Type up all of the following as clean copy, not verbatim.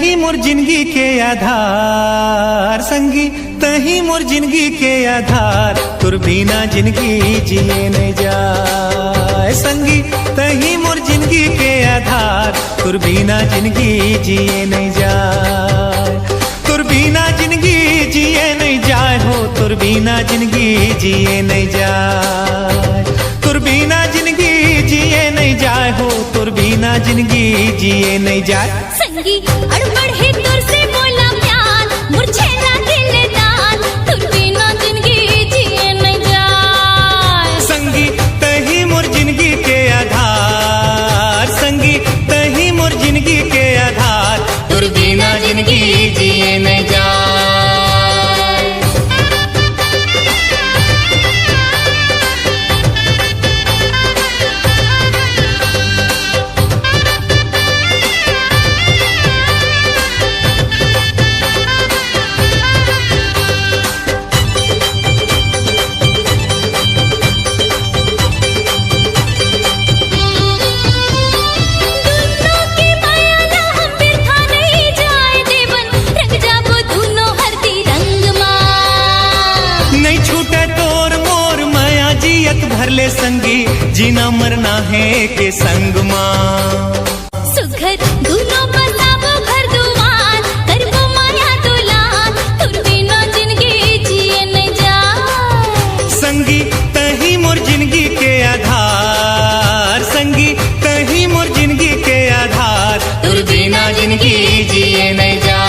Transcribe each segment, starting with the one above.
तही मोर जिंदगी के आधार संगी, तही मोर जिंदगी के आधार, तुर बिना जिंदगी जिए नहीं जाए संगी, तही मोर जिंदगी के आधार, तुर बिना जिंदगी जिए नहीं जाए, तुर बिना जिंदगी जिए नहीं जाए हो, तुर बिना जिंदगी जिए नहीं जाए, तुर बिना जिंदगी जिए नहीं जाए हो, तुर बिना जिंदगी जिए नहीं जाए संगी। अड़बड़ है तुर से बोला प्यार, मुरझेला दिल दान, तुर बिना जिंदगी जिए नहीं जाए संगी, तही मोर जिंदगी के आधार संगी, तही मोर जिंदगी के आधार, तुर बिना जिंदगी जिए नहीं जाए। भरले संगी, जीना मरना है के संग माँ सुघर दूनो बताबो घर दुआर, करबो माया दुलार, तुर बिना जिंदगी जिए नहीं जाए संगी, तही मोर जिंदगी के आधार संगी, तही मोर जिंदगी के आधार, तुर बिना जिंदगी जिए नहीं जाए।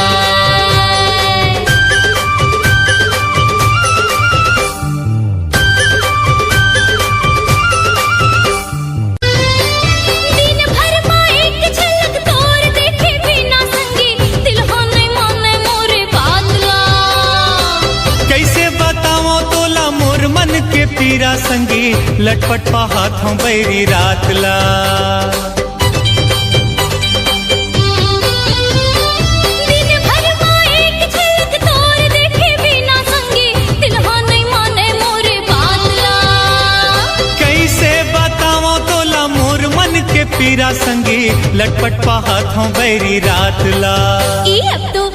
पीरा संगी, लटपट पा हाथों बैरी रात ला, दिन भर में एक झलक तोर देखे बिना संगी, दिल हो नहीं माने मोरे बात ला। कैसे बताओ तोला मोर मन के पीरा संगी, लटपट पा हाथों बैरी रात ला। अब तो